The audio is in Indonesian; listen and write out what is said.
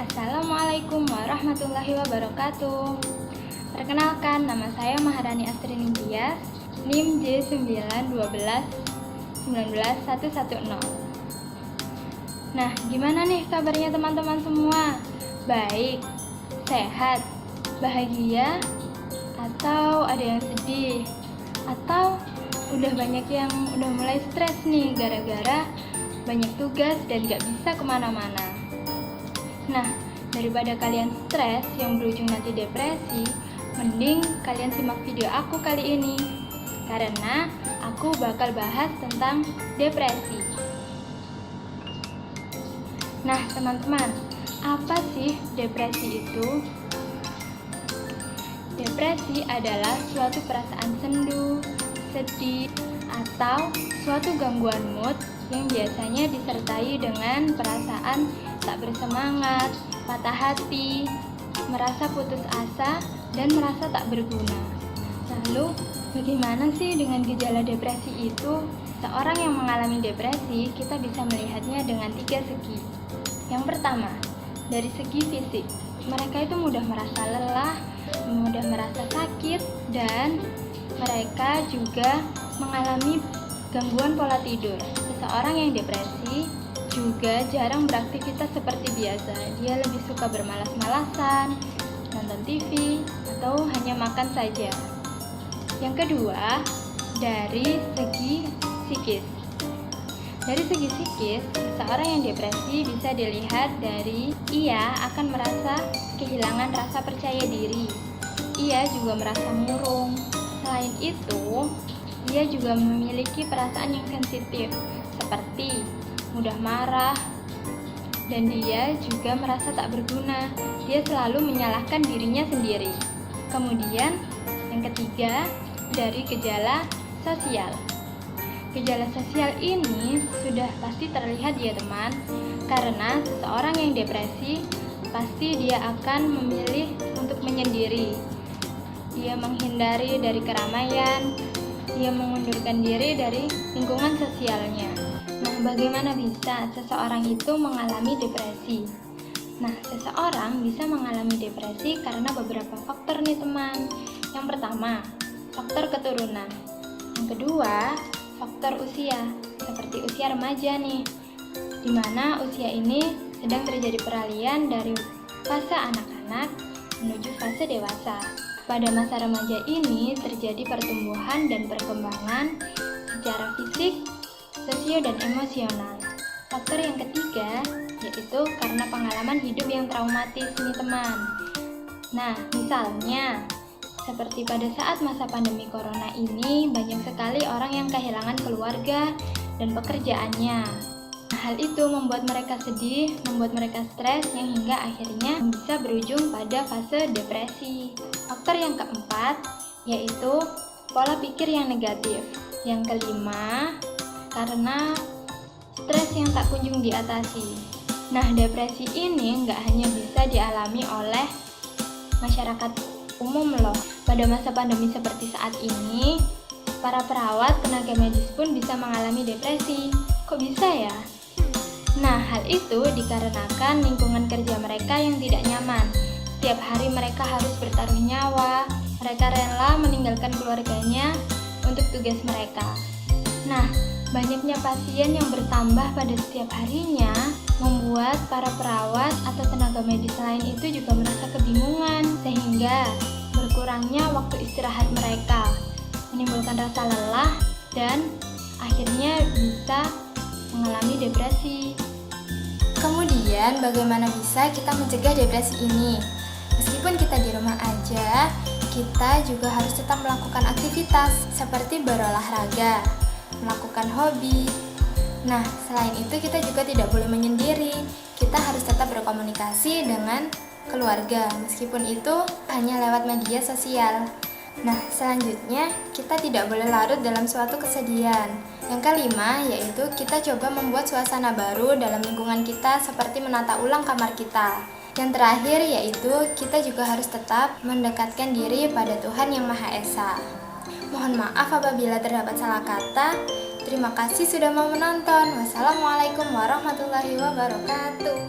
Assalamualaikum warahmatullahi wabarakatuh. Perkenalkan, nama saya Maharani Astri Ningtyas, NIM J912-19110. Nah, gimana nih kabarnya teman-teman semua? Baik, sehat, bahagia, atau ada yang sedih? Atau udah banyak yang udah mulai stres nih gara-gara banyak tugas dan gak bisa kemana-mana. Nah, daripada kalian stres yang berujung nanti depresi, mending kalian simak video aku kali ini, karena aku bakal bahas tentang depresi. Nah, teman-teman, apa sih depresi itu? Depresi adalah suatu perasaan sendu, sedih, atau suatu gangguan mood yang biasanya disertai dengan perasaan tak bersemangat, patah hati, merasa putus asa, dan merasa tak berguna. Lalu, bagaimana sih dengan gejala depresi itu? Seorang yang mengalami depresi, kita bisa melihatnya dengan 3 segi. Yang pertama, dari segi fisik. Mereka itu mudah merasa lelah, mudah merasa sakit, dan mereka juga mengalami gangguan pola tidur. Seseorang yang depresi juga jarang beraktivitas seperti biasa. Dia lebih suka bermalas-malasan, nonton TV, atau hanya makan saja. Yang kedua, dari segi psikis. Dari segi psikis, seseorang yang depresi bisa dilihat dari ia akan merasa kehilangan rasa percaya diri. Ia juga merasa murung. Selain itu, dia juga memiliki perasaan yang sensitif, seperti mudah marah, dan dia juga merasa tak berguna. Dia selalu menyalahkan dirinya sendiri. Kemudian, yang ketiga, dari gejala sosial. Gejala sosial ini sudah pasti terlihat ya teman, karena seseorang yang depresi pasti dia akan memilih untuk menyendiri. Dia menghindari dari keramaian, dia mengundurkan diri dari lingkungan sosialnya. Nah, bagaimana bisa seseorang itu mengalami depresi? Nah, seseorang bisa mengalami depresi karena beberapa faktor nih teman. Yang pertama, faktor keturunan. Yang kedua, faktor usia, seperti usia remaja nih, dimana usia ini sedang terjadi peralihan dari fase anak-anak menuju fase dewasa. Pada masa remaja ini terjadi pertumbuhan dan perkembangan secara fisik, sosio, dan emosional. Faktor yang ketiga yaitu karena pengalaman hidup yang traumatis nih teman. Nah, misalnya seperti pada saat masa pandemi corona ini, banyak sekali orang yang kehilangan keluarga dan pekerjaannya. Hal itu membuat mereka sedih, membuat mereka stres, yang hingga akhirnya bisa berujung pada fase depresi. Faktor yang keempat yaitu pola pikir yang negatif. Yang kelima, karena stres yang tak kunjung diatasi. Nah, depresi ini nggak hanya bisa dialami oleh masyarakat umum loh. Pada masa pandemi seperti saat ini, para perawat, tenaga medis pun bisa mengalami depresi. Kok bisa ya? Nah, hal itu dikarenakan lingkungan kerja mereka yang tidak nyaman. Setiap hari mereka harus bertaruh nyawa, mereka rela meninggalkan keluarganya untuk tugas mereka. Nah, banyaknya pasien yang bertambah pada setiap harinya membuat para perawat atau tenaga medis lain itu juga merasa kebingungan, sehingga berkurangnya waktu istirahat mereka, menimbulkan rasa lelah, dan akhirnya bisa mengalami depresi. Kemudian, bagaimana bisa kita mencegah depresi ini? Meskipun kita di rumah aja, kita juga harus tetap melakukan aktivitas seperti berolahraga, melakukan hobi. Nah, selain itu kita juga tidak boleh menyendiri. Kita harus tetap berkomunikasi dengan keluarga, meskipun itu hanya lewat media sosial. Nah, selanjutnya kita tidak boleh larut dalam suatu kesedihan. Yang kelima, yaitu kita coba membuat suasana baru dalam lingkungan kita, seperti menata ulang kamar kita. Yang terakhir, yaitu kita juga harus tetap mendekatkan diri pada Tuhan Yang Maha Esa. Mohon maaf apabila terdapat salah kata. Terima kasih sudah mau menonton. Wassalamualaikum warahmatullahi wabarakatuh.